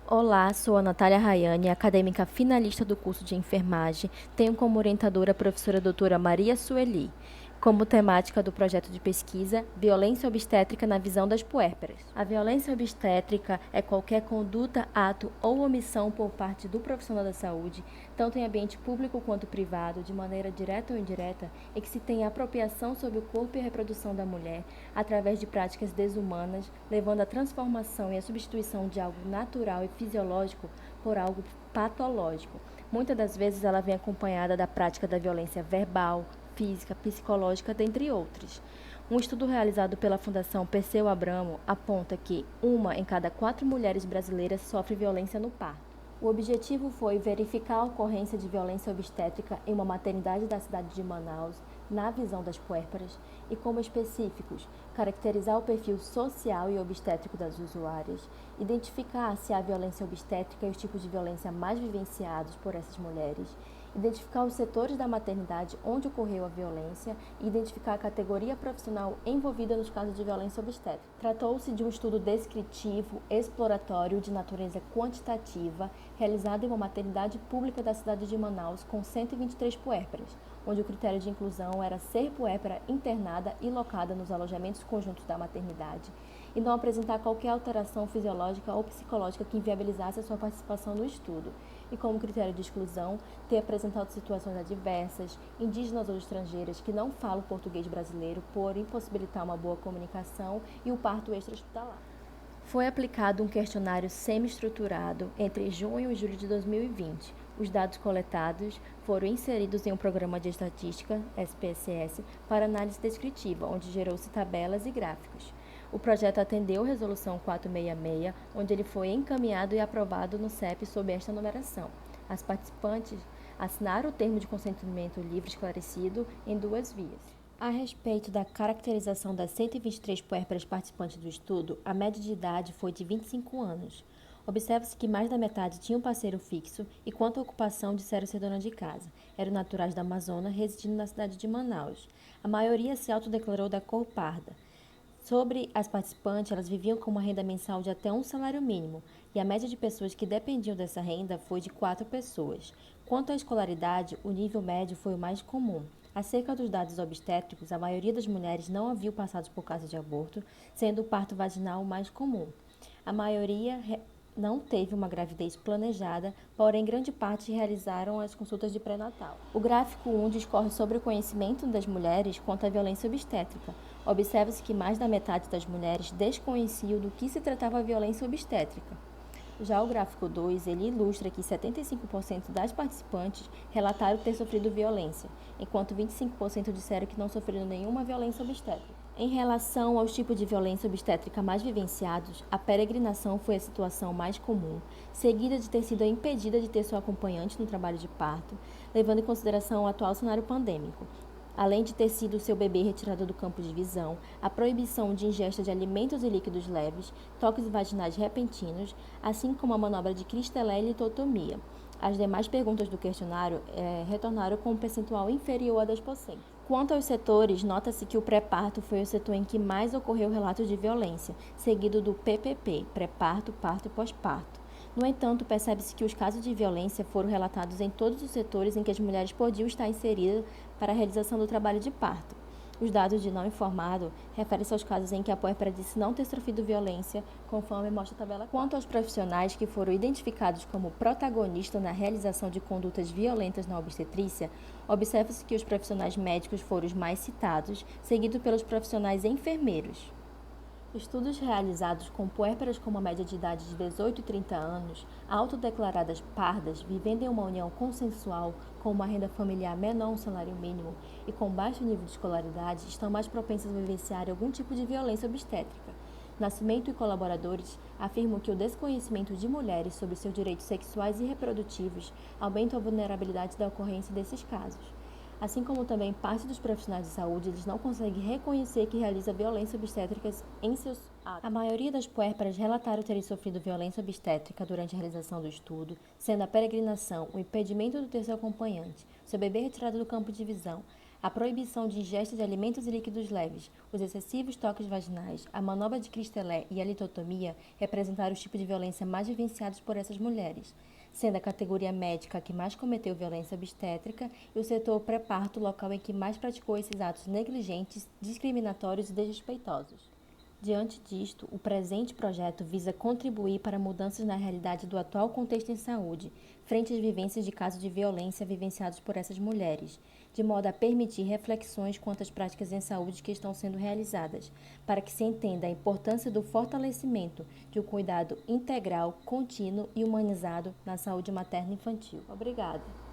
Olá, sou a Natália Rayane, acadêmica finalista do curso de enfermagem. Tenho como orientadora a professora doutora Maria Sueli, como temática do projeto de pesquisa Violência Obstétrica na Visão das Puérperas. A violência obstétrica é qualquer conduta, ato ou omissão por parte do profissional da saúde, tanto em ambiente público quanto privado, de maneira direta ou indireta, em que se tem apropriação sobre o corpo e a reprodução da mulher, através de práticas desumanas, levando à transformação e à substituição de algo natural e fisiológico por algo patológico. Muitas das vezes ela vem acompanhada da prática da violência verbal, física, psicológica, dentre outros. Um estudo realizado pela Fundação Perseu Abramo aponta que 1 em cada 4 mulheres brasileiras sofre violência no parto. O objetivo foi verificar a ocorrência de violência obstétrica em uma maternidade da cidade de Manaus, na visão das puérperas, e como específicos, caracterizar o perfil social e obstétrico das usuárias, identificar se há violência obstétrica e os tipos de violência mais vivenciados por essas mulheres, identificar os setores da maternidade onde ocorreu a violência e identificar a categoria profissional envolvida nos casos de violência obstétrica. Tratou-se de um estudo descritivo, exploratório de natureza quantitativa, realizado em uma maternidade pública da cidade de Manaus com 123 puérperas, onde o critério de inclusão era ser puérpera internada e locada nos alojamentos conjuntos da maternidade e não apresentar qualquer alteração fisiológica ou psicológica que inviabilizasse a sua participação no estudo, e como critério de exclusão, ter apresentado situações adversas, indígenas ou estrangeiras que não falam português brasileiro por impossibilitar uma boa comunicação e o parto extra-hospitalar. Foi aplicado um questionário semi-estruturado entre junho e julho de 2020. Os dados coletados foram inseridos em um programa de estatística, SPSS, para análise descritiva, onde gerou-se tabelas e gráficos. O projeto atendeu a Resolução 466, onde ele foi encaminhado e aprovado no CEP sob esta numeração. As participantes assinaram o termo de consentimento livre esclarecido em 2 vias. A respeito da caracterização das 123 puérperas participantes do estudo, a média de idade foi de 25 anos. Observa-se que mais da metade tinha um parceiro fixo e, quanto à ocupação, disseram ser dona de casa. Eram naturais da Amazônia, residindo na cidade de Manaus. A maioria se autodeclarou da cor parda. Sobre as participantes, elas viviam com uma renda mensal de até um salário mínimo, e a média de pessoas que dependiam dessa renda foi de 4 pessoas. Quanto à escolaridade, o nível médio foi o mais comum. Acerca dos dados obstétricos, a maioria das mulheres não haviam passado por caso de aborto, sendo o parto vaginal o mais comum. A maioria não teve uma gravidez planejada, porém grande parte realizaram as consultas de pré-natal. O gráfico 1 discorre sobre o conhecimento das mulheres quanto à violência obstétrica. Observa-se que mais da metade das mulheres desconheciam do que se tratava a violência obstétrica. Já o gráfico 2, ele ilustra que 75% das participantes relataram ter sofrido violência, enquanto 25% disseram que não sofreram nenhuma violência obstétrica. Em relação aos tipos de violência obstétrica mais vivenciados, a peregrinação foi a situação mais comum, seguida de ter sido impedida de ter seu acompanhante no trabalho de parto, levando em consideração o atual cenário pandêmico. Além de ter sido seu bebê retirado do campo de visão, a proibição de ingesta de alimentos e líquidos leves, toques vaginais repentinos, assim como a manobra de cristelé e litotomia. As demais perguntas do questionário retornaram com um percentual inferior a 10%. Quanto aos setores, nota-se que o pré-parto foi o setor em que mais ocorreu relatos de violência, seguido do PPP, pré-parto, parto e pós-parto. No entanto, percebe-se que os casos de violência foram relatados em todos os setores em que as mulheres podiam estar inseridas para a realização do trabalho de parto. Os dados de não informado referem-se aos casos em que a puérpera disse não ter sofrido violência, conforme mostra a tabela. Quanto aos profissionais que foram identificados como protagonistas na realização de condutas violentas na obstetrícia, observa-se que os profissionais médicos foram os mais citados, seguido pelos profissionais enfermeiros. Estudos realizados com puérperas com uma média de idade de 18 e 30 anos, autodeclaradas pardas, vivendo em uma união consensual com uma renda familiar menor a um salário mínimo e com baixo nível de escolaridade, estão mais propensas a vivenciar algum tipo de violência obstétrica. Nascimento e colaboradores afirmam que o desconhecimento de mulheres sobre seus direitos sexuais e reprodutivos aumenta a vulnerabilidade da ocorrência desses casos. Assim como também parte dos profissionais de saúde, eles não conseguem reconhecer que realiza violência obstétrica em seus atos. A maioria das puérperas relataram terem sofrido violência obstétrica durante a realização do estudo, sendo a peregrinação, o impedimento do terceiro acompanhante, seu bebê retirado do campo de visão, A proibição de ingesta de alimentos e líquidos leves, os excessivos toques vaginais, a manobra de Christelé e a litotomia representaram os tipos de violência mais vivenciados por essas mulheres, sendo a categoria médica a que mais cometeu violência obstétrica e o setor pré-parto o local em que mais praticou esses atos negligentes, discriminatórios e desrespeitosos. Diante disto, o presente projeto visa contribuir para mudanças na realidade do atual contexto em saúde, frente às vivências de casos de violência vivenciados por essas mulheres, de modo a permitir reflexões quanto às práticas em saúde que estão sendo realizadas, para que se entenda a importância do fortalecimento de um cuidado integral, contínuo e humanizado na saúde materno-infantil. Obrigada.